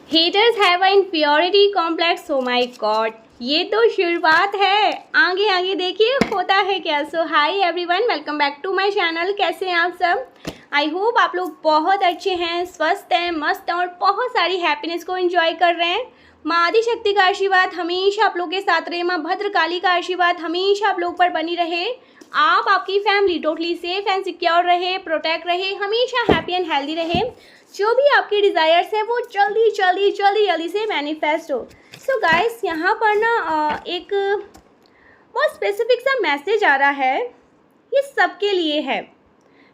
Haters have a inferiority complex. Oh my God, ये तो शुरुआत है। आगे आगे देखिए होता है क्या। So hi everyone, welcome back to my channel. कैसे हैं आप सब? आई होप आप लोग बहुत अच्छे हैं, स्वस्थ हैं, मस्त हैं और बहुत सारी हैप्पीनेस को एंजॉय कर रहे हैं। माँ आदिशक्ति का आशीर्वाद हमेशा आप लोग के साथ रहे। माँ भद्रकाली का आशीर्वाद हमेशा आप लोग पर बनी रहे। आप आपकी family totally safe and secure रहे, प्रोटेक्ट रहे, हमेशा हैप्पी एंड हेल्दी रहे। जो भी आपके डिज़ायर्स है वो जल्दी जल्दी जल्दी जल्दी से मैनिफेस्ट हो। सो गाइस, यहाँ पर ना एक बहुत स्पेसिफिक सा मैसेज आ रहा है। ये सबके लिए है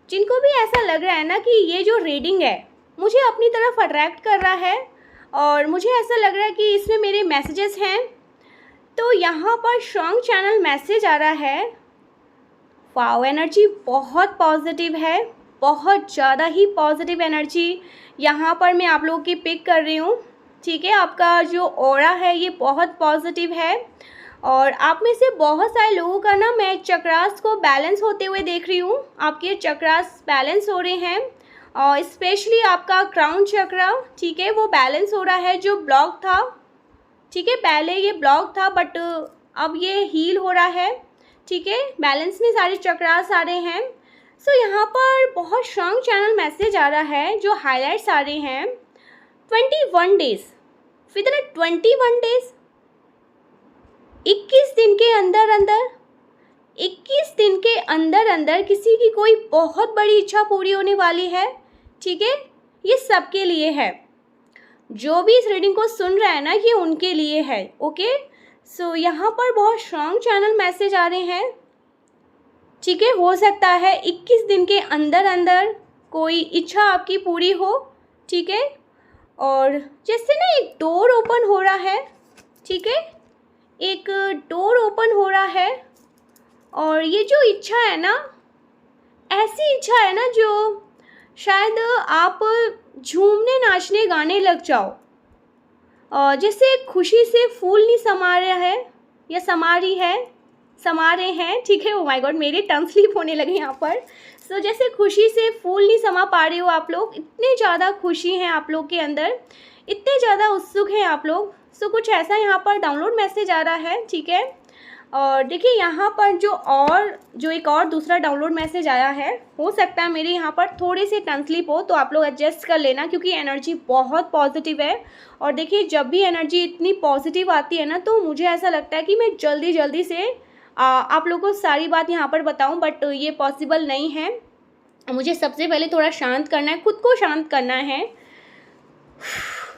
जिनको भी ऐसा लग रहा है ना कि ये जो रीडिंग है मुझे अपनी तरफ अट्रैक्ट कर रहा है और मुझे ऐसा लग रहा है कि इसमें मेरे मैसेजेस हैं। तो यहाँ पर स्ट्रॉन्ग चैनल मैसेज आ रहा है। वाओ, एनर्जी बहुत पॉजिटिव है, बहुत ज़्यादा ही पॉजिटिव एनर्जी यहाँ पर मैं आप लोगों की पिक कर रही हूँ। ठीक है, आपका जो ऑरा है ये बहुत पॉजिटिव है और आप में से बहुत सारे लोगों का ना मैं चक्रास को बैलेंस होते हुए देख रही हूँ। आपके चक्रास बैलेंस हो रहे हैं और स्पेशली आपका क्राउन चक्रा, ठीक है, वो बैलेंस हो रहा है। जो ब्लॉक था, ठीक है, पहले ये ब्लॉक था बट अब ये हील हो रहा है। ठीक है, बैलेंस में सारे चक्रास आ रहे हैं। सो यहाँ पर बहुत स्ट्रॉन्ग चैनल मैसेज आ रहा है। जो हाईलाइट्स आ रहे हैं 21 डेज, विद इन 21 डेज, 21 दिन के अंदर अंदर, 21 दिन के अंदर अंदर किसी की कोई बहुत बड़ी इच्छा पूरी होने वाली है। ठीक है, ये सबके लिए है। जो भी इस रीडिंग को सुन रहा है ना, ये उनके लिए है। ओके, सो यहाँ पर बहुत स्ट्रॉन्ग चैनल मैसेज आ रहे हैं। ठीक है, हो सकता है 21 दिन के अंदर अंदर कोई इच्छा आपकी पूरी हो। ठीक है, और जैसे ना एक डोर ओपन हो रहा है। ठीक है, एक डोर ओपन हो रहा है और ये जो इच्छा है ना, ऐसी इच्छा है ना जो शायद आप झूमने नाचने गाने लग जाओ। जैसे खुशी से फूल नहीं समा रहा है या समा रही है, समा रहे हैं। ठीक है, ओ माय गॉड, मेरे टंग स्लिप होने लगे यहाँ पर। सो जैसे खुशी से फूल नहीं समा पा रहे हो आप लोग, इतने ज़्यादा खुशी हैं आप लोग के अंदर, इतने ज़्यादा उत्सुक हैं आप लोग। सो कुछ ऐसा यहाँ पर डाउनलोड मैसेज आ रहा है। ठीक है, और देखिए यहाँ पर जो एक और दूसरा डाउनलोड मैसेज आया है, हो सकता है मेरे यहाँ पर थोड़े से टंग स्लिप हो, तो आप लोग एडजस्ट कर लेना क्योंकि एनर्जी बहुत पॉजिटिव है। और देखिए, जब भी एनर्जी इतनी पॉजिटिव आती है ना, तो मुझे ऐसा लगता है कि मैं जल्दी जल्दी से आप लोगों को सारी बात यहाँ पर बताऊँ, बट ये पॉसिबल नहीं है। मुझे सबसे पहले थोड़ा शांत करना है, खुद को शांत करना है।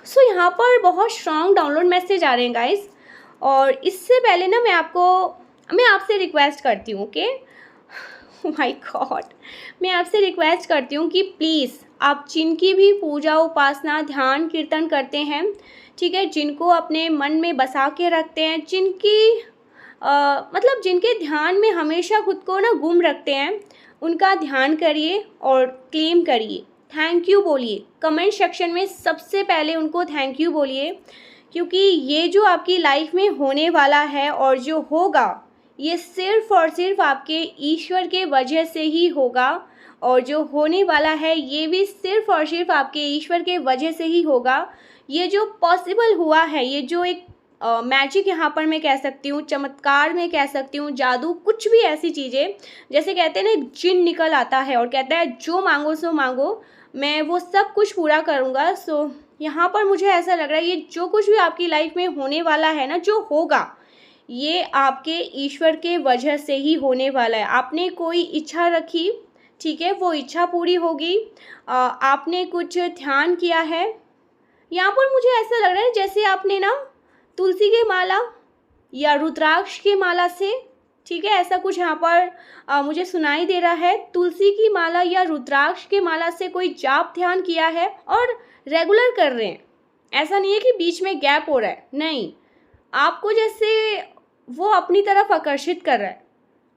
सो यहाँ पर बहुत स्ट्रॉन्ग डाउनलोड मैसेज आ रहे हैं गाइस। और इससे पहले ना मैं आपसे रिक्वेस्ट करती हूँ, ओके, माय गॉड, मैं आपसे रिक्वेस्ट करती हूँ कि प्लीज़ आप जिनकी भी पूजा उपासना ध्यान कीर्तन करते हैं, ठीक है, जिनको अपने मन में बसा के रखते हैं, मतलब जिनके ध्यान में हमेशा खुद को ना गुम रखते हैं, उनका ध्यान करिए और क्लेम करिए, थैंक यू बोलिए। कमेंट सेक्शन में सबसे पहले उनको थैंक यू बोलिए, क्योंकि ये जो आपकी लाइफ में होने वाला है और जो होगा, ये सिर्फ और सिर्फ आपके ईश्वर के वजह से ही होगा। और जो होने वाला है ये भी सिर्फ और सिर्फ आपके ईश्वर के वजह से ही होगा। ये जो पॉसिबल हुआ है, ये जो एक मैजिक यहाँ पर मैं कह सकती हूँ, चमत्कार मैं कह सकती हूँ, जादू, कुछ भी ऐसी चीज़ें, जैसे कहते हैं ना, जिन निकल आता है और कहता है जो मांगो सो मांगो, मैं वो सब कुछ पूरा करूँगा। सो यहाँ पर मुझे ऐसा लग रहा है ये जो कुछ भी आपकी लाइफ में होने वाला है ना, जो होगा, ये आपके ईश्वर के वजह से ही होने वाला है। आपने कोई इच्छा रखी, ठीक है, वो इच्छा पूरी होगी। आपने कुछ ध्यान किया है, यहाँ पर मुझे ऐसा लग रहा है जैसे आपने ना तुलसी की माला या रुद्राक्ष की माला से, ठीक है, ऐसा कुछ यहाँ पर मुझे सुनाई दे रहा है। तुलसी की माला या रुद्राक्ष की माला से कोई जाप ध्यान किया है और रेगुलर कर रहे हैं। ऐसा नहीं है कि बीच में गैप हो रहा है, नहीं, आपको जैसे वो अपनी तरफ आकर्षित कर रहा है।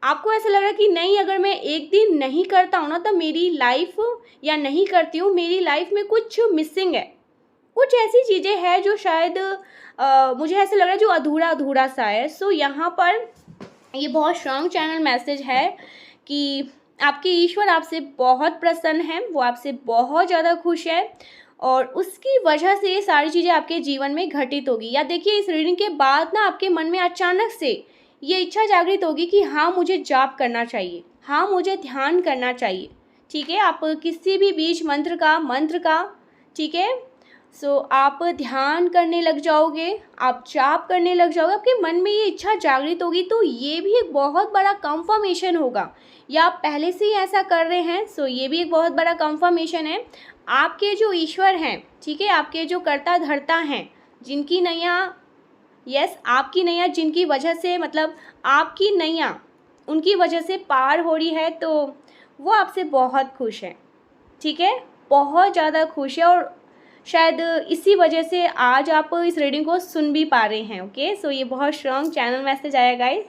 आपको ऐसा लग रहा है कि नहीं, अगर मैं एक दिन नहीं करता हूँ ना, तो मेरी लाइफ, या नहीं करती हूँ, मेरी लाइफ में कुछ मिसिंग है, कुछ ऐसी चीज़ें हैं जो शायद मुझे ऐसा लग रहा है जो अधूरा अधूरा सा है। सो यहाँ पर ये बहुत स्ट्रॉन्ग चैनल मैसेज है कि आपके ईश्वर आपसे बहुत प्रसन्न हैं, वो आपसे बहुत ज़्यादा खुश है और उसकी वजह से ये सारी चीज़ें आपके जीवन में घटित होगी। या देखिए इस रीडिंग के बाद ना आपके मन में अचानक से ये इच्छा जागृत होगी कि हाँ मुझे जाप करना चाहिए, हाँ मुझे ध्यान करना चाहिए। ठीक है, आप किसी भी बीज मंत्र का ठीक है, सो आप ध्यान करने लग जाओगे, आप जाप करने लग जाओगे, आपके मन में ये इच्छा जागृत होगी। तो ये भी एक बहुत बड़ा कंफर्मेशन होगा, या आप पहले से ही ऐसा कर रहे हैं, सो ये भी एक बहुत बड़ा कंफर्मेशन है। आपके जो ईश्वर हैं, ठीक है, आपके जो कर्ता धर्ता हैं, जिनकी नैया, यस आपकी नैया जिनकी वजह से, मतलब आपकी नैया उनकी वजह से पार हो रही है, तो वो आपसे बहुत खुश है। ठीक है, बहुत ज़्यादा खुश है, और शायद इसी वजह से आज आप इस रीडिंग को सुन भी पा रहे हैं। ओके, सो ये बहुत स्ट्रॉन्ग चैनल मैसेज आया गाइस।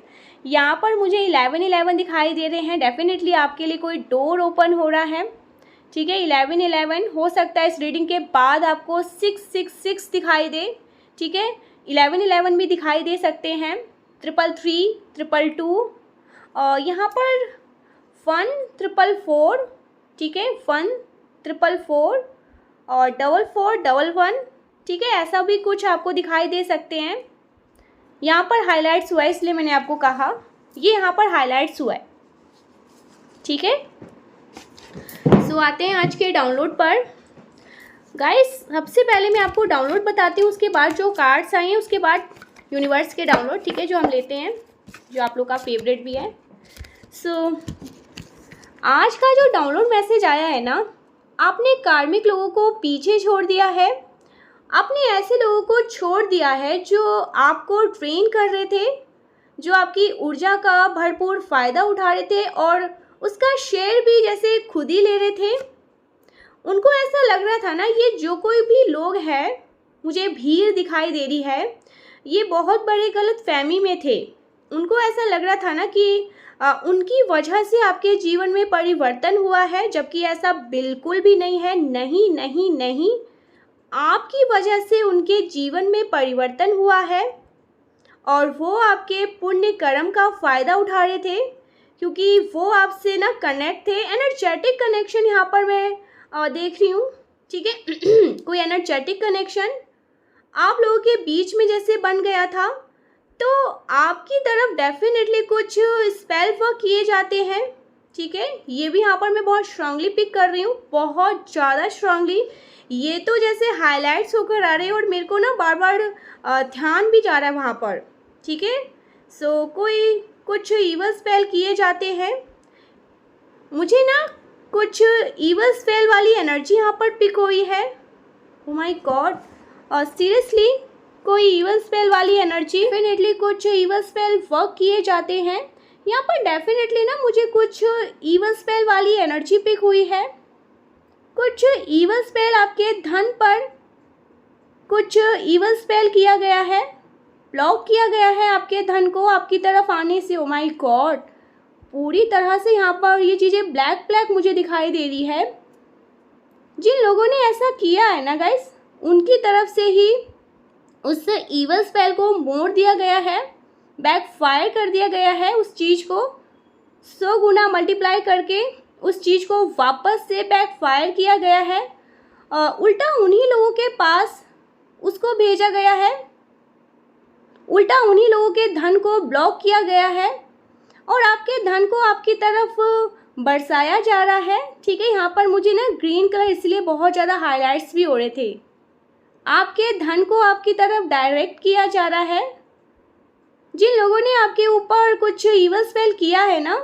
यहाँ पर मुझे 1111 दिखाई दे रहे हैं। डेफिनेटली आपके लिए कोई डोर ओपन हो रहा है। ठीक है, 1111 हो सकता है इस रीडिंग के बाद आपको 666 दिखाई दे। ठीक है, 1111 भी दिखाई दे सकते हैं, 333, 222, और यहाँ पर 1444, ठीक है, 1444 और 4411, ठीक है, ऐसा भी कुछ आपको दिखाई दे सकते हैं। यहाँ पर हाईलाइट्स हुआ है, इसलिए मैंने आपको कहा ये यहाँ पर हाईलाइट्स हुआ है। ठीक है, सो आते हैं आज के डाउनलोड पर। गाइस सबसे पहले मैं आपको डाउनलोड बताती हूँ, उसके बाद जो कार्ड्स आए हैं, उसके बाद यूनिवर्स के डाउनलोड, ठीक है, जो हम लेते हैं, जो आप लोग का फेवरेट भी है। सो आज का जो डाउनलोड मैसेज आया है ना, आपने कार्मिक लोगों को पीछे छोड़ दिया है, आपने ऐसे लोगों को छोड़ दिया है जो आपको ट्रेन कर रहे थे, जो आपकी ऊर्जा का भरपूर फ़ायदा उठा रहे थे और उसका शेयर भी जैसे खुद ही ले रहे थे। उनको ऐसा लग रहा था ना, ये जो कोई भी लोग हैं, मुझे भीड़ दिखाई दे रही है, ये बहुत बड़े गलतफहमी में थे। उनको ऐसा लग रहा था ना कि उनकी वजह से आपके जीवन में परिवर्तन हुआ है, जबकि ऐसा बिल्कुल भी नहीं है। नहीं नहीं नहीं, आपकी वजह से उनके जीवन में परिवर्तन हुआ है और वो आपके पुण्य कर्म का फ़ायदा उठा रहे थे, क्योंकि वो आपसे ना कनेक्ट थे। एनर्जेटिक कनेक्शन यहाँ पर मैं देख रही हूँ। ठीक है, कोई एनर्जेटिक कनेक्शन आप लोगों के बीच में जैसे बन गया था, तो आपकी तरफ डेफिनेटली कुछ स्पेल वर्क किए जाते हैं। ठीक है, ये भी यहाँ पर मैं बहुत स्ट्रांगली पिक कर रही हूँ, बहुत ज़्यादा स्ट्रांगली। ये तो जैसे हाईलाइट्स होकर आ रहे हैं और मेरे को ना बार बार ध्यान भी जा रहा है वहाँ पर। ठीक है, सो कोई कुछ ईवल स्पेल किए जाते हैं। मुझे ना कुछ ईवल स्पेल वाली एनर्जी यहाँ पर पिक हुई है। ओह माय गॉड, सीरियसली कोई ईवल स्पेल वाली एनर्जी, डेफिनेटली कुछ ईवल स्पेल वर्क किए जाते हैं यहाँ पर। डेफिनेटली ना मुझे कुछ ईवल स्पेल वाली एनर्जी पिक हुई है। कुछ ईवल स्पेल आपके धन पर, कुछ ईवल स्पेल किया गया है, ब्लॉक किया गया है आपके धन को आपकी तरफ आने से। ओ माय गॉड, पूरी तरह से यहाँ पर ये चीज़ें ब्लैक ब्लैक मुझे दिखाई दे रही है। जिन लोगों ने ऐसा किया है ना गाइस, उनकी तरफ से ही उस ईवल स्पेल को मोड़ दिया गया है, बैक फायर कर दिया गया है। उस चीज़ को 100 गुना मल्टीप्लाई करके उस चीज़ को वापस से बैक फायर किया गया है। उल्टा उन्हीं लोगों के पास उसको भेजा गया है, उल्टा उन्हीं लोगों के धन को ब्लॉक किया गया है और आपके धन को आपकी तरफ बरसाया जा रहा है। ठीक है, यहाँ पर मुझे ना ग्रीन कलर इसलिए बहुत ज़्यादा हाईलाइट्स भी हो रहे थे। आपके धन को आपकी तरफ डायरेक्ट किया जा रहा है। जिन लोगों ने आपके ऊपर कुछ ईवल स्पेल किया है ना,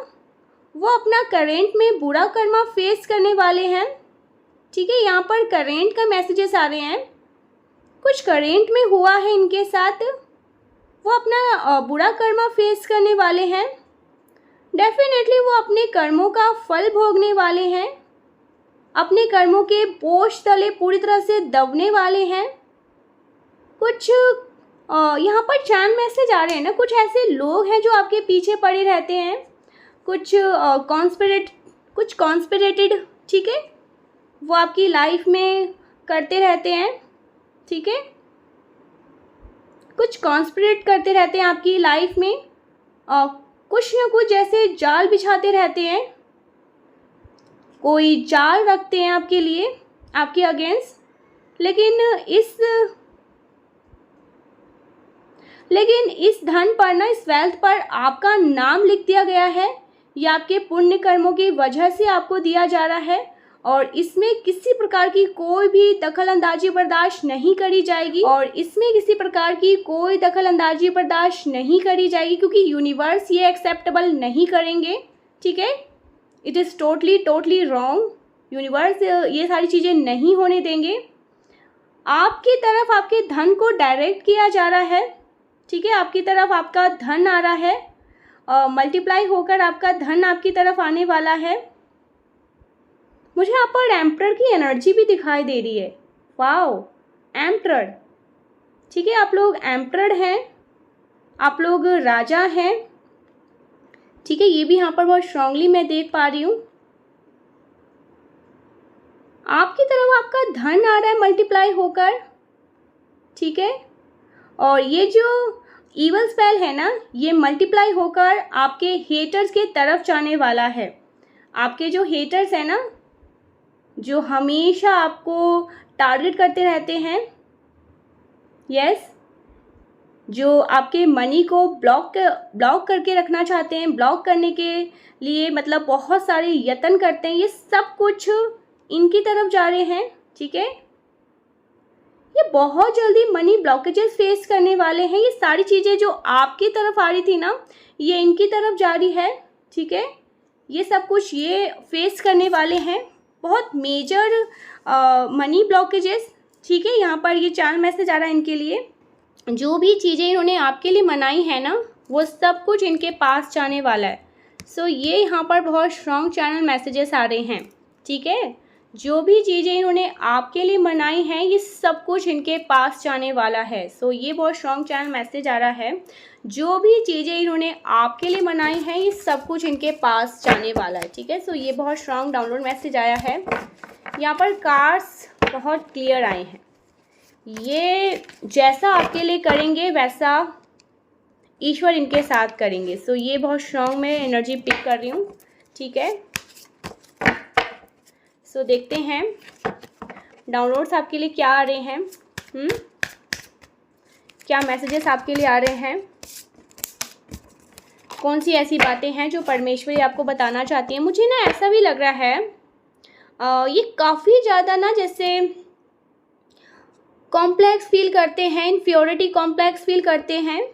वो अपना करेंट में बुरा कर्मा फेस करने वाले हैं। ठीक है, यहाँ पर करेंट का मैसेजेस आ रहे हैं, कुछ करेंट में हुआ है इनके साथ, वो अपना बुरा कर्मा फेस करने वाले हैं। डेफिनेटली वो अपने कर्मों का फल भोगने वाले हैं, अपने कर्मों के बोझ तले पूरी तरह से दबने वाले हैं। कुछ यहाँ पर चैन मैसेज आ रहे हैं ना, कुछ ऐसे लोग हैं जो आपके पीछे पड़े रहते हैं, कुछ कॉन्स्पिरेटेड, ठीक है, वो आपकी लाइफ में करते रहते हैं। ठीक है, कुछ कॉन्स्पिरेट करते रहते हैं आपकी लाइफ में, कुछ ना कुछ जैसे जाल बिछाते रहते हैं, कोई जाल रखते हैं आपके लिए, आपके अगेंस्ट। लेकिन इस धन पर ना, इस वेल्थ पर आपका नाम लिख दिया गया है। ये आपके पुण्य कर्मों की वजह से आपको दिया जा रहा है और इसमें किसी प्रकार की कोई भी दखल अंदाजी बर्दाश्त नहीं करी जाएगी क्योंकि यूनिवर्स ये एक्सेप्टेबल नहीं करेंगे। ठीक है, it is totally wrong. Universe ये सारी चीज़ें नहीं होने देंगे। आपकी तरफ आपके धन को डायरेक्ट किया जा रहा है। ठीक है, आपकी तरफ आपका धन आ रहा है, मल्टीप्लाई होकर आपका धन आपकी तरफ आने वाला है। मुझे यहाँ पर एम्परर की एनर्जी भी दिखाई दे रही है। Wow, emperor. ठीक है, आप लोग एम्परर हैं, आप लोग राजा हैं। ठीक है, ये भी यहाँ पर बहुत स्ट्रांगली मैं देख पा रही हूँ। आपकी तरफ आपका धन आ रहा है मल्टीप्लाई होकर। ठीक है, और ये जो ईवल स्पेल है ना, ये मल्टीप्लाई होकर आपके हेटर्स के तरफ जाने वाला है। आपके जो हेटर्स हैं ना, जो हमेशा आपको टारगेट करते रहते हैं, यस, जो आपके मनी को ब्लॉक करके रखना चाहते हैं, ब्लॉक करने के लिए मतलब बहुत सारे यत्न करते हैं, ये सब कुछ इनकी तरफ जा रहे हैं। ठीक है, ये बहुत जल्दी मनी ब्लॉकेजेस फेस करने वाले हैं। ये सारी चीज़ें जो आपकी तरफ आ रही थी ना, ये इनकी तरफ जा रही है। ठीक है, ये सब कुछ ये फेस करने वाले हैं, बहुत मेजर मनी ब्लॉकेजेस। ठीक है, यहाँ पर ये चैनल मैसेज आ रहा है इनके लिए। जो भी चीज़ें इन्होंने आपके लिए मनाई है ना, वो सब कुछ इनके पास जाने वाला है। सो ये यहाँ पर बहुत स्ट्रॉन्ग चैनल मैसेजेस आ रहे हैं। ठीक है, जो भी चीज़ें इन्होंने आपके लिए मनाई हैं, ये सब कुछ इनके पास जाने वाला है। सो ये बहुत स्ट्रॉन्ग चैनल मैसेज आ रहा है। जो भी चीज़ें इन्होंने आपके लिए मनाई हैं, ये सब कुछ इनके पास जाने वाला है। ठीक है, सो ये बहुत स्ट्रॉन्ग डाउनलोड मैसेज आया है। यहाँ पर कार्ड्स बहुत क्लियर आए हैं। ये जैसा आपके लिए करेंगे वैसा ईश्वर इनके साथ करेंगे। सो ये बहुत स्ट्रॉन्ग मैं एनर्जी पिक कर रही हूँ। ठीक है, सो देखते हैं डाउनलोड्स आपके लिए क्या आ रहे हैं। क्या मैसेजेस आपके लिए आ रहे हैं, कौन सी ऐसी बातें हैं जो परमेश्वरी आपको बताना चाहती हैं। मुझे ना ऐसा भी लग रहा है ये काफ़ी ज़्यादा ना जैसे कॉम्प्लेक्स फील करते हैं, इन्फ्योरिटी कॉम्प्लेक्स फील करते हैं,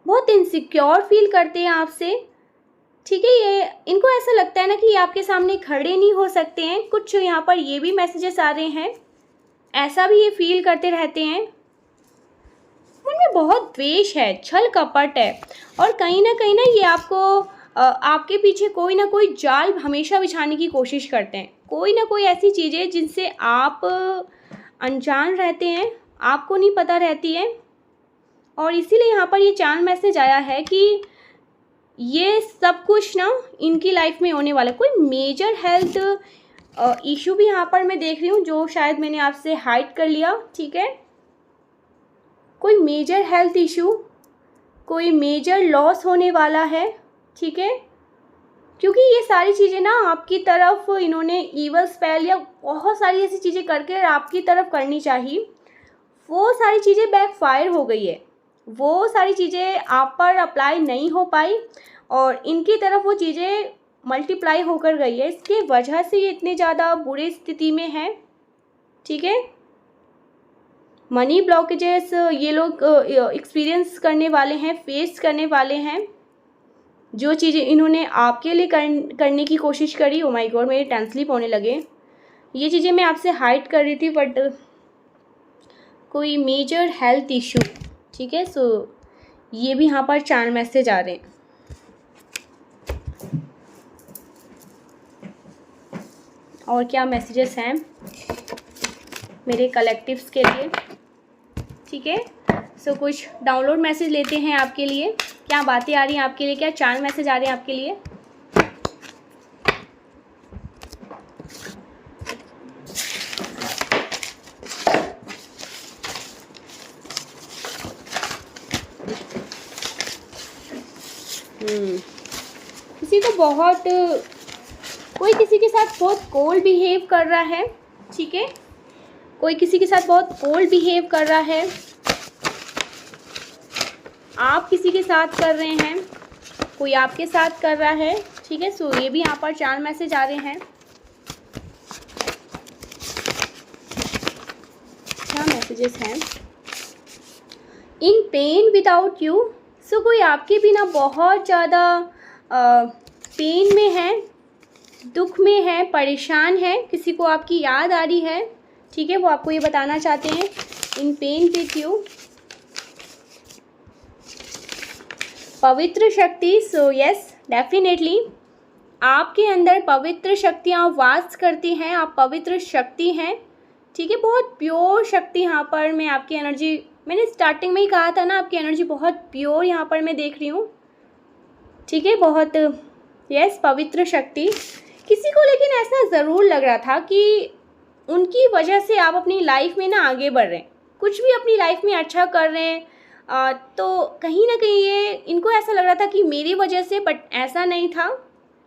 बहुत इनसिक्योर फील करते हैं आपसे। ठीक है, ये इनको ऐसा लगता है ना कि ये आपके सामने खड़े नहीं हो सकते हैं। कुछ यहाँ पर ये भी मैसेजेस आ रहे हैं, ऐसा भी ये फील करते रहते हैं। उनमें बहुत द्वेष है, छल कपट है और कहीं ना ये आपको आपके पीछे कोई ना कोई जाल हमेशा बिछाने की कोशिश करते हैं। कोई ना कोई ऐसी चीज़ें जिनसे आप अनजान रहते हैं, आपको नहीं पता रहती है। और इसीलिए यहाँ पर ये चैनल मैसेज आया है कि ये सब कुछ ना इनकी लाइफ में होने वाला है। कोई मेजर हेल्थ इशू भी यहाँ पर मैं देख रही हूँ, जो शायद मैंने आपसे हाइड कर लिया। ठीक है, कोई मेजर हेल्थ इशू, कोई मेजर लॉस होने वाला है। ठीक है, क्योंकि ये सारी चीज़ें ना आपकी तरफ इन्होंने ईवल स्पेल या बहुत सारी ऐसी चीज़ें करके आपकी तरफ करनी चाहिए, वो सारी चीज़ें बैकफायर हो गई है। वो सारी चीज़ें आप पर अप्लाई नहीं हो पाई और इनकी तरफ वो चीज़ें मल्टीप्लाई होकर गई है। इसके वजह से ये इतने ज़्यादा बुरी स्थिति में है। ठीक है, मनी ब्लॉकेजेस ये लोग एक्सपीरियंस करने वाले हैं, फेस करने वाले हैं। जो चीज़ें इन्होंने आपके लिए करने की कोशिश करी, ओ माय गॉड मेरे टेंस स्लिप होने लगे। ये चीज़ें मैं आपसे हाइड कर रही थी, बट कोई मेजर हेल्थ इशू। ठीक है, सो ये भी यहाँ पर चैनल मैसेज आ रहे हैं। और क्या मैसेजेस हैं मेरे कलेक्टिव्स के लिए। ठीक है, सो कुछ डाउनलोड मैसेज लेते हैं आपके लिए। क्या बातें आ रही हैं आपके लिए, क्या चैनल मैसेज आ रहे हैं आपके लिए। किसी को बहुत, कोई किसी के साथ बहुत कोल्ड बिहेव कर रहा है। ठीक है, कोई किसी के साथ बहुत कोल्ड बिहेव कर रहा है, आप किसी के साथ कर रहे हैं, कोई आपके साथ कर रहा है, ठीक है। सो ये भी यहाँ पर 4 मैसेज आ रहे हैं। क्या मैसेजेस हैं? In pain without you. So कोई आपके बिना बहुत ज़्यादा पेन में है, दुख में है, परेशान है, किसी को आपकी याद आ रही है, ठीक है, वो आपको ये बताना चाहते हैं। In pen with you. पवित्र शक्ति। सो यस, डेफिनेटली आपके अंदर पवित्र शक्तियाँ वास करती हैं, आप पवित्र शक्ति हैं, ठीक है, बहुत प्योर शक्ति। यहाँ पर मैं आपकी एनर्जी, मैंने स्टार्टिंग में ही कहा था ना, आपकी एनर्जी बहुत प्योर यहाँ पर मैं देख रही हूँ, ठीक है, बहुत यस पवित्र शक्ति। किसी को लेकिन ऐसा ज़रूर लग रहा था कि उनकी वजह से आप अपनी लाइफ में ना आगे बढ़ रहे हैं, कुछ भी अपनी लाइफ में अच्छा कर रहे हैं, तो कहीं ना कहीं ये इनको ऐसा लग रहा था कि मेरी वजह से, बट ऐसा नहीं था,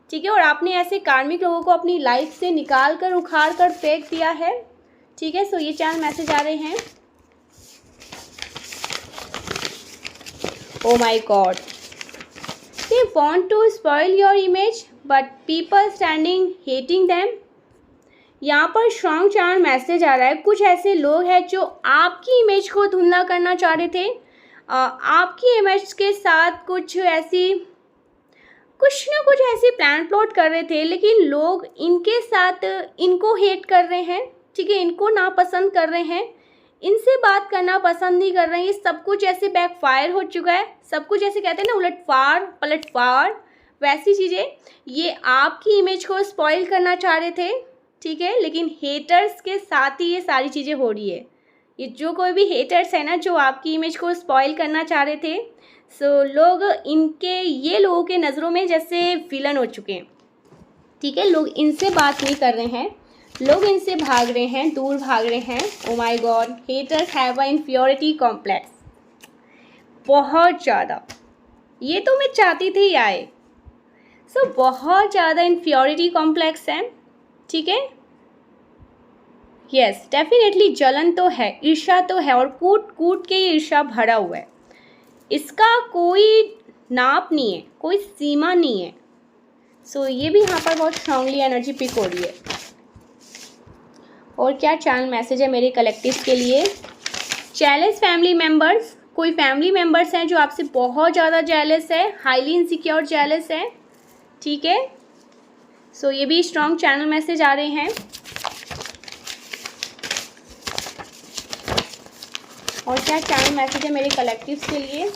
ठीक है। और आपने ऐसे कार्मिक लोगों को अपनी लाइफ से निकाल कर, उखाड़ कर फेंक दिया है, ठीक है। सो ये 4 मैसेज आ रहे हैं। Oh my God, they want to spoil your image but people standing hating them. यहाँ पर स्ट्रॉन्ग 4 मैसेज आ रहा है। कुछ ऐसे लोग हैं जो आपकी इमेज को धुंधला करना चाह रहे थे, आपकी इमेज के साथ कुछ ना कुछ ऐसे प्लान प्लॉट कर रहे थे, लेकिन लोग इनके साथ इनको हेट कर रहे हैं, ठीक है, इनको नापसंद कर रहे हैं, इनसे बात करना पसंद नहीं कर रहे हैं। सब कुछ ऐसे बैकफायर हो चुका है, सब कुछ ऐसे कहते हैं ना, उलटफाड़ पलटफाड़, वैसी चीज़ें ये आपकी इमेज को स्पॉइल करना चाह रहे थे, ठीक है, लेकिन हेटर्स के साथ ही ये सारी चीज़ें हो रही है। ये जो कोई भी हेटर्स है ना, जो आपकी इमेज को स्पॉइल करना चाह रहे थे, सो लोग ये लोगों के नज़रों में जैसे विलन हो चुके हैं, ठीक है। लोग इनसे बात नहीं कर रहे हैं, लोग इनसे भाग रहे हैं, दूर भाग रहे हैं। ओ my God, haters have a inferiority complex, बहुत ज़्यादा। ये तो मैं चाहती थी आए। सो बहुत ज़्यादा इन्फीरियरिटी कॉम्प्लेक्स है, ठीक है। यस, डेफिनेटली जलन तो है, ईर्ष्या तो है, और कूट कूट के ये ईर्ष्या भरा हुआ है। इसका कोई नाप नहीं है, कोई सीमा नहीं है। सो ये भी यहाँ पर बहुत स्ट्रांगली एनर्जी पिक हो रही है। और क्या चैनल मैसेज है मेरे कलेक्टिव के लिए? Jealous family members. कोई फैमिली मेम्बर्स हैं जो आपसे बहुत ज़्यादा जेलस है, हाईली इनसिक्योर जेलस है, ठीक है। सो ये भी स्ट्रॉन्ग चैनल मैसेज आ रहे हैं। और क्या चैनल मैसेज है मेरे कलेक्टिव्स के लिए?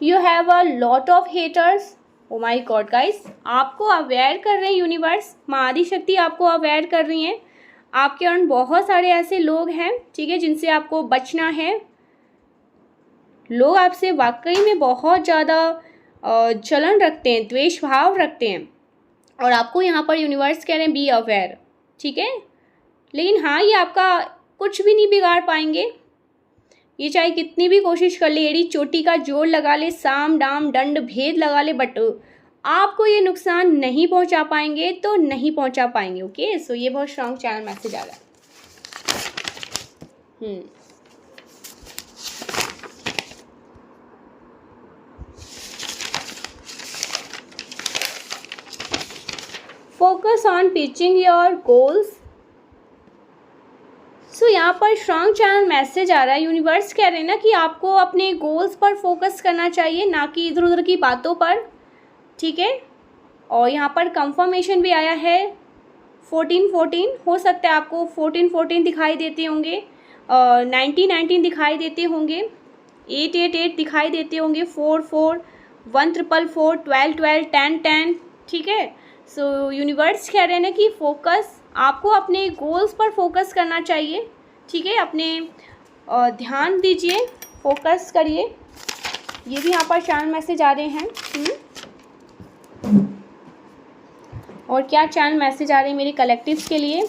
You have a lot of haters. Oh my god guys, आपको अवेयर कर रहे हैं यूनिवर्स, माँ आदि शक्ति आपको अवेयर कर रही हैं। आपके अराउंड बहुत सारे ऐसे लोग हैं, ठीक है, जिनसे आपको बचना है। लोग आपसे वाकई में बहुत ज़्यादा जलन रखते हैं, द्वेष भाव रखते हैं, और आपको यहाँ पर यूनिवर्स कह रहे हैं बी अवेयर, ठीक है। लेकिन हाँ, ये आपका कुछ भी नहीं बिगाड़ पाएंगे, ये चाहे कितनी भी कोशिश कर ले, एड़ी चोटी का जोर लगा ले, साम दाम दंड भेद लगा ले, बट आपको ये नुकसान नहीं पहुंचा पाएंगे, तो नहीं पहुंचा पाएंगे, ओके। सो ये बहुत स्ट्रांग चैनल मैसेज आ रहा है। Focus on reaching your goals. So यहाँ पर स्ट्रॉन्ग चैनल मैसेज आ रहा है। यूनिवर्स कह रहे हैं ना कि आपको अपने गोल्स पर फोकस करना चाहिए, ना कि इधर उधर की बातों पर, ठीक है। और यहाँ पर कंफर्मेशन भी आया है 14-14, हो सकता है आपको 14-14 दिखाई देते होंगे, 19-19 दिखाई देते होंगे, 8-8-8 दिखाई देते होंगे, 4-4, 1-4-4, 12-12, 10-10, ठीक है। सो यूनिवर्स कह रहे हैं ना कि फोकस, आपको अपने गोल्स पर फोकस करना चाहिए, ठीक है। अपने ध्यान दीजिए, फोकस करिए। ये भी यहाँ पर चैनल मैसेज आ रहे हैं। और क्या चैनल मैसेज आ रहे हैं मेरे कलेक्टिव्स के लिए?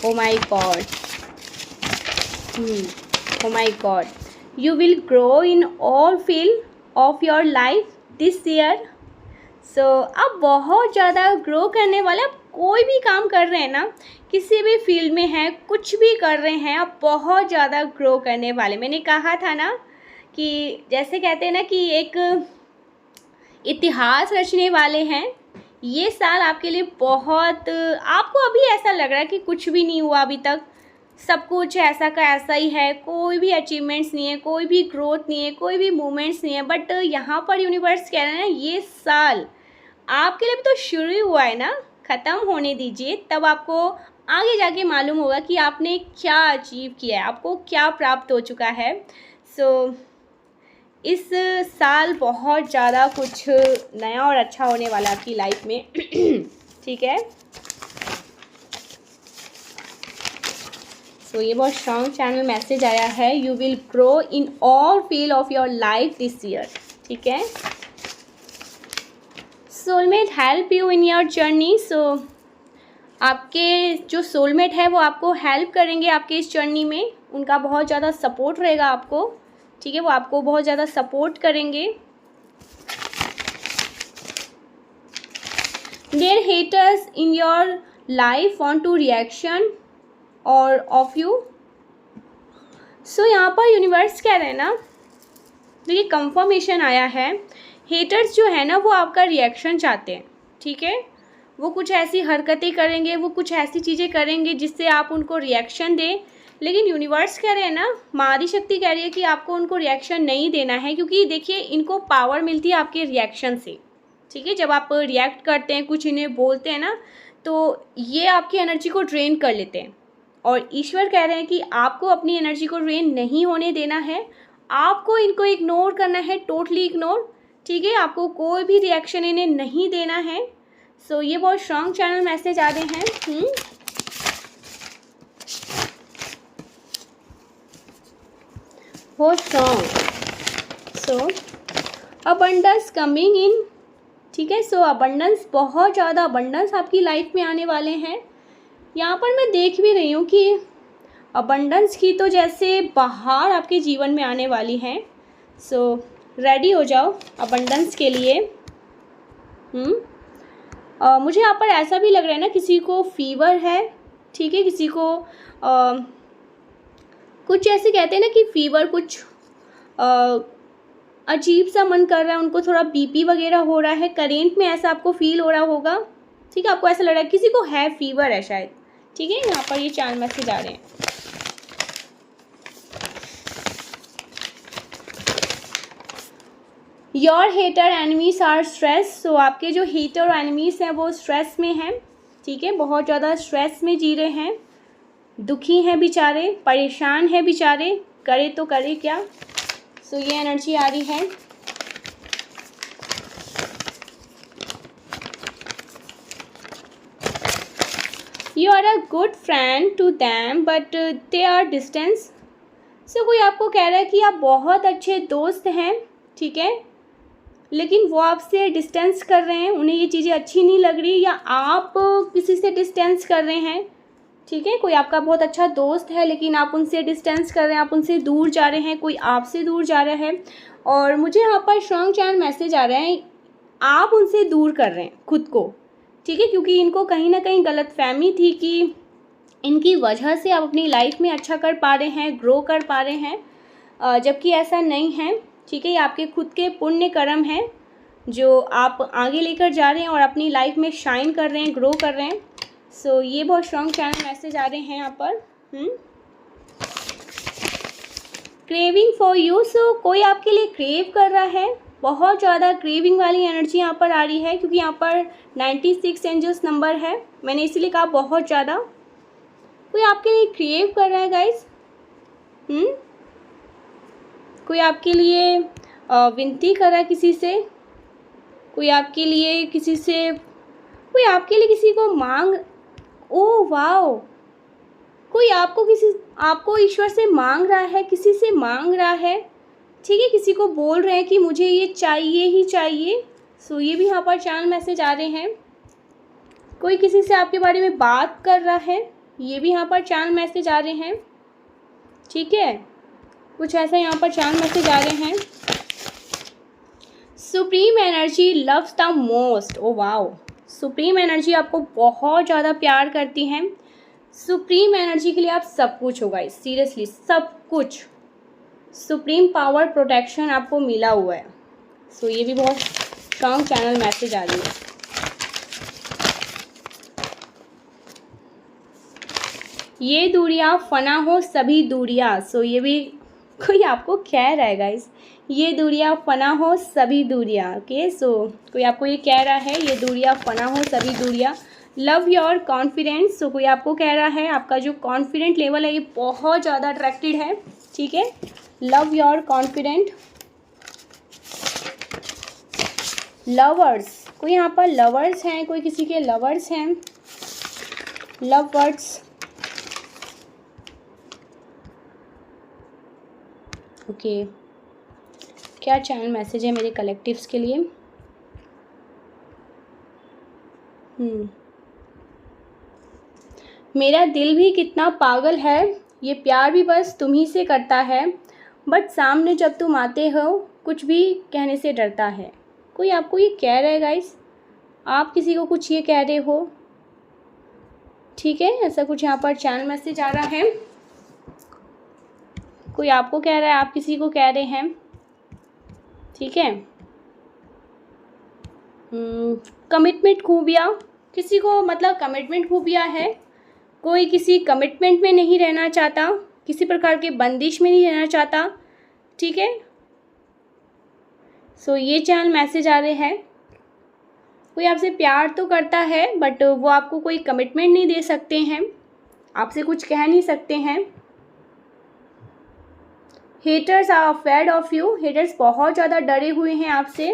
ओ my God, oh my god, you will grow in all field of your life, this year. So आप बहुत ज़्यादा ग्रो करने वाले, आप कोई भी काम कर रहे हैं ना, किसी भी फील्ड में हैं, कुछ भी कर रहे हैं, आप बहुत ज़्यादा ग्रो करने वाले। मैंने कहा था ना कि जैसे कहते हैं ना कि एक इतिहास रचने वाले हैं। ये साल आपके लिए बहुत, आपको अभी ऐसा लग रहा है कि कुछ भी नहीं हुआ अभी तक, सब कुछ ऐसा का ऐसा ही है, कोई भी अचीवमेंट्स नहीं है, कोई भी ग्रोथ नहीं है, कोई भी मूवमेंट्स नहीं है। बट यहाँ पर यूनिवर्स कह रहे हैं ये साल आपके लिए भी तो शुरू ही हुआ है ना, ख़त्म होने दीजिए, तब आपको आगे जाके मालूम होगा कि आपने क्या अचीव किया है, आपको क्या प्राप्त हो चुका है। सो इस साल बहुत ज़्यादा कुछ नया और अच्छा होने वाला है आपकी लाइफ में। ठीक है, सो ये बहुत स्ट्रॉन्ग चैनल मैसेज आया है, you will grow in all field of your life this year. ठीक है, soulmate help you in your journey. So आपके जो सोलमेट है वो आपको हेल्प करेंगे आपके इस जर्नी में, उनका बहुत ज़्यादा सपोर्ट रहेगा आपको। ठीक है, वो आपको बहुत ज़्यादा सपोर्ट करेंगे। There haters in your life want to reaction or of you. So यहाँ पर यूनिवर्स कह रहे हैं ना, देखिए कंफर्मेशन आया है, हेटर्स जो है ना वो आपका रिएक्शन चाहते हैं। ठीक है, वो कुछ ऐसी हरकतें करेंगे, वो कुछ ऐसी चीज़ें करेंगे जिससे आप उनको रिएक्शन दें। लेकिन यूनिवर्स कह रहे हैं ना, माँ आदि शक्ति कह रही है कि आपको उनको रिएक्शन नहीं देना है, क्योंकि देखिए इनको पावर मिलती है आपके रिएक्शन से। ठीक है, जब आप रिएक्ट करते हैं, कुछ इन्हें बोलते हैं ना, तो ये आपकी एनर्जी को ड्रेन कर लेते हैं। और ईश्वर कह रहे हैं कि आपको अपनी एनर्जी को ड्रेन नहीं होने देना है, आपको इनको इग्नोर करना है, टोटली इग्नोर। ठीक है, आपको कोई भी रिएक्शन इन्हें नहीं देना है। सो ये बहुत स्ट्रॉन्ग चैनल मैसेज आ रहे हैं। बहुत strong. So abundance coming in. ठीक है, सो अबंडेंस, बहुत ज़्यादा अबंडेंस आपकी लाइफ में आने वाले हैं। यहाँ पर मैं देख भी रही हूँ कि अबंडेंस की तो जैसे बहार आपके जीवन में आने वाली है। सो रेडी हो जाओ अबंडेंस के लिए। मुझे यहाँ पर ऐसा भी लग रहा है ना, किसी को फीवर है। ठीक है, किसी को कुछ ऐसे कहते हैं ना कि फीवर, कुछ अजीब सा मन कर रहा है, उनको थोड़ा बीपी वगैरह हो रहा है, करेंट में ऐसा आपको फील हो रहा होगा। ठीक है, आपको ऐसा लग रहा है किसी को है, फीवर है शायद। ठीक है, यहाँ पर ये 4 मैसेज आ रहे हैं। Your hater enemies are stress. So आपके जो हेटर और एनिमीज हैं वो स्ट्रेस में हैं। ठीक है, बहुत ज़्यादा स्ट्रेस में जी रहे हैं, दुखी हैं बेचारे, परेशान हैं बेचारे, करे तो करे क्या। सो ये एनर्जी आ रही है। You are a good friend to them but they are distance. So कोई आपको कह रहा है कि आप बहुत अच्छे दोस्त हैं। ठीक है, लेकिन वो आपसे डिस्टेंस कर रहे हैं, उन्हें ये चीज़ें अच्छी नहीं लग रही, या आप किसी से डिस्टेंस कर रहे हैं। ठीक है, कोई आपका बहुत अच्छा दोस्त है लेकिन आप उनसे डिस्टेंस कर रहे हैं, आप उनसे दूर जा रहे हैं, कोई आपसे दूर जा रहा है। और मुझे यहाँ पर स्ट्रॉन्ग चैनल मैसेज आ रहा है, आप उनसे दूर कर रहे हैं खुद को। ठीक है, क्योंकि इनको कहीं ना कहीं गलतफहमी थी कि इनकी वजह से आप अपनी लाइफ में अच्छा कर पा रहे हैं, ग्रो कर पा रहे हैं, जबकि ऐसा नहीं है। ठीक है, ये आपके खुद के पुण्य कर्म हैं जो आप आगे लेकर जा रहे हैं और अपनी लाइफ में शाइन कर रहे हैं, ग्रो कर रहे हैं। सो ये बहुत स्ट्रॉन्ग चैनल मैसेज आ रहे हैं यहाँ पर। Craving for you. सो कोई आपके लिए क्रेव कर रहा है, बहुत ज़्यादा क्रेविंग वाली एनर्जी यहाँ पर आ रही है, क्योंकि यहाँ पर 96 एंजल्स नंबर है, मैंने इसीलिए कहा बहुत ज़्यादा। कोई आपके लिए क्रेव कर रहा है गाइस। कोई आपके लिए विनती कर रहा है किसी से, कोई आपके लिए किसी से, कोई आपके लिए किसी को मांग, ओह वाओ, कोई आपको ईश्वर से मांग रहा है, किसी से मांग रहा है। ठीक है, किसी को बोल रहे हैं कि मुझे ये चाहिए ही चाहिए। सो ये भी यहाँ पर चैनल मैसेज आ रहे हैं। कोई किसी से आपके बारे में बात कर रहा है, ये भी यहाँ पर चैनल मैसेज आ रहे हैं। ठीक है, कुछ ऐसा यहाँ पर चैनल मैसेज आ रहे हैं। Supreme energy loves the most. Oh wow, supreme energy आपको बहुत ज़्यादा प्यार करती हैं। सुप्रीम एनर्जी के लिए आप सब कुछ हो गाइस, सीरियसली सब कुछ। सुप्रीम पावर प्रोटेक्शन आपको मिला हुआ है। सो ये भी बहुत स्ट्रॉन्ग चैनल मैसेज आ रही है। ये दूरियां फना हो सभी दूरियां। सो ये भी कोई आपको कह रहा है गाइस, ये दूरियां फना हो सभी दूरियां। ओके, सो कोई आपको ये कह रहा है ये दूरियां फना हो सभी दूरियां। Love your confidence. सो कोई आपको कह रहा है आपका जो कॉन्फिडेंट लेवल है ये बहुत ज़्यादा अट्रैक्टेड है। ठीक है, लव योर कॉन्फिडेंट। लवर्स, कोई यहाँ पर लवर्स हैं, कोई किसी के लवर्स हैं। Love words. ओके, क्या चैनल मैसेज है मेरे कलेक्टिव्स के लिए? मेरा दिल भी कितना पागल है, ये प्यार भी बस तुम ही से करता है, बट सामने जब तुम आते हो कुछ भी कहने से डरता है। कोई आपको ये कह रहा है गाइस, आप किसी को कुछ ये कह रहे हो। ठीक है, ऐसा कुछ यहाँ पर चैनल मैसेज आ रहा है। कोई आपको कह रहा है, आप किसी को कह रहे हैं। ठीक है, कमिटमेंट खूबियाँ, किसी को मतलब कमिटमेंट खूबियाँ है। कोई किसी कमिटमेंट में नहीं रहना चाहता, किसी प्रकार के बंदिश में नहीं रहना चाहता। ठीक है, सो ये चैनल मैसेज आ रहे हैं। कोई आपसे प्यार तो करता है बट वो आपको कोई कमिटमेंट नहीं दे सकते हैं, आपसे कुछ कह नहीं सकते हैं। Haters are afraid of you, haters बहुत ज़्यादा डरे हुए हैं आपसे।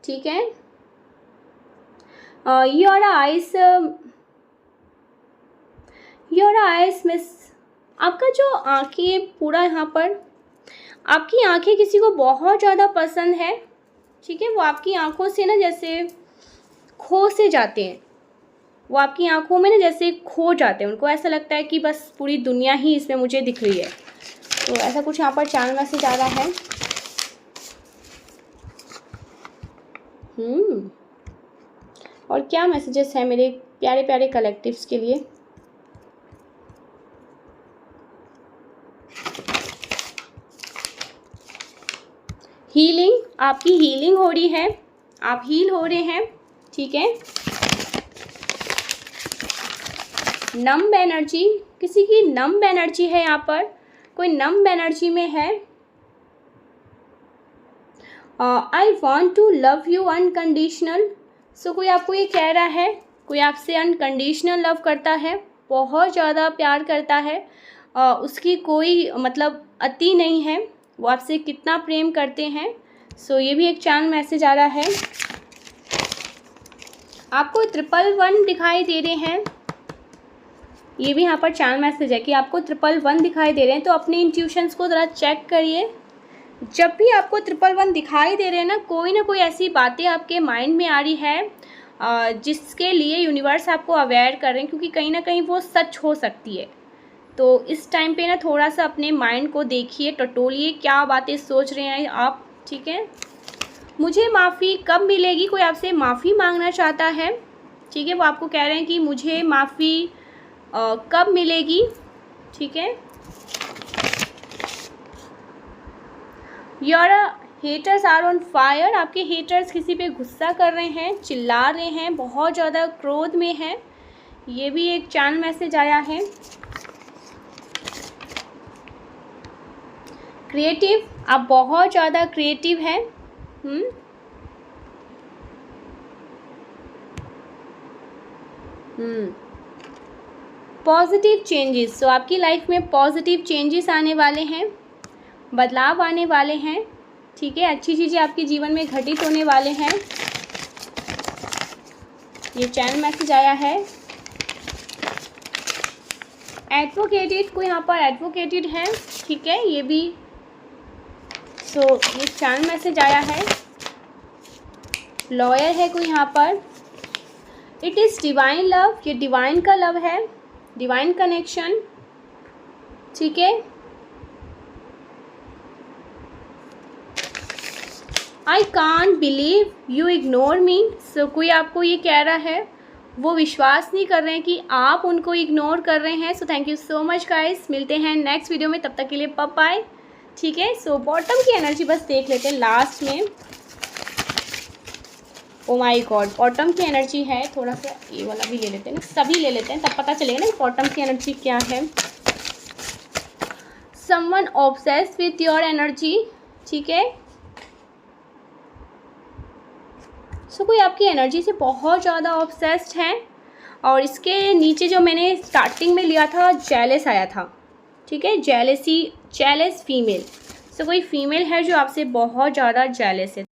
ठीक है, योर आइज मिस, आपका जो आंखें पूरा यहाँ पर, आपकी आंखें किसी को बहुत ज़्यादा पसंद है। ठीक है, वो आपकी आंखों से ना जैसे खो से जाते हैं, वो आपकी आंखों में ना जैसे खो जाते हैं। उनको ऐसा लगता है कि बस पूरी दुनिया ही इसमें मुझे दिख रही है। तो ऐसा कुछ यहाँ पर चैनल मैसेज आ रहा है। और क्या मैसेजेस हैं मेरे प्यारे प्यारे कलेक्टिव्स के लिए? हीलिंग, आपकी हीलिंग हो रही है, आप हील हो रहे हैं। ठीक है, नम्ब एनर्जी, किसी की नम्ब एनर्जी है यहाँ पर, कोई नम्ब एनर्जी में है। I want to love you unconditional. So कोई आपको ये कह रहा है कोई आपसे अनकंडीशनल लव करता है, बहुत ज़्यादा प्यार करता है। उसकी कोई मतलब अति नहीं है, वो आपसे कितना प्रेम करते हैं। सो ये भी एक चैनल मैसेज आ रहा है। आपको 111 दिखाई दे रहे हैं, ये भी यहाँ पर चैनल मैसेज है कि आपको 111 दिखाई दे रहे हैं। तो अपने इंट्यूशंस को ज़रा चेक करिए। जब भी आपको 111 दिखाई दे रहे हैं ना कोई ऐसी बातें आपके माइंड में आ रही है जिसके लिए यूनिवर्स आपको अवेयर कर रहे हैं, क्योंकि कहीं ना कहीं वो सच हो सकती है। तो इस टाइम पे ना थोड़ा सा अपने माइंड को देखिए, टटोलिए, क्या बातें सोच रहे हैं आप। ठीक है, मुझे माफ़ी कब मिलेगी, कोई आपसे माफ़ी मांगना चाहता है। ठीक है, वो आपको कह रहे हैं कि मुझे माफ़ी कब मिलेगी। ठीक है, your haters are on fire, आपके हेटर्स किसी पे गुस्सा कर रहे हैं, चिल्ला रहे हैं, बहुत ज़्यादा क्रोध में हैं। ये भी एक चैनल मैसेज आया है। क्रिएटिव, आप बहुत ज़्यादा क्रिएटिव हैं। पॉजिटिव चेंजेस, तो आपकी लाइफ में पॉजिटिव चेंजेस आने वाले हैं, बदलाव आने वाले हैं। ठीक है, अच्छी चीज़ें आपके जीवन में घटित होने वाले हैं। ये चैनल मैसेज आया है। एडवोकेटेड, कोई यहाँ पर एडवोकेटेड है। ठीक है, ये भी ये चैनल मैसेज आया है। लॉयर है कोई यहाँ पर। इट इज़ डिवाइन लव, ये डिवाइन का लव है, डिवाइन कनेक्शन। ठीक है, I can't believe you ignore me. So कोई आपको ये कह रहा है, वो विश्वास नहीं कर रहे हैं कि आप उनको इग्नोर कर रहे हैं। So thank you so much guys, मिलते हैं नेक्स्ट वीडियो में, तब तक के लिए बाय बाय। ठीक है, सो बॉटम की एनर्जी बस देख लेते हैं लास्ट में। ओ माय गॉड, बॉटम की एनर्जी है, थोड़ा सा ये वाला भी ले लेते हैं ना, सभी ले लेते हैं, तब पता चलेगा ना बॉटम की एनर्जी क्या है। Someone obsessed with your energy. ठीक है, सो कोई आपकी एनर्जी से बहुत ज़्यादा ऑब्सेस्ड है। और इसके नीचे जो मैंने स्टार्टिंग में लिया था, जेलस आया था। ठीक है, जेलस फीमेल। सो कोई फीमेल है जो आपसे बहुत ज़्यादा जेलस है।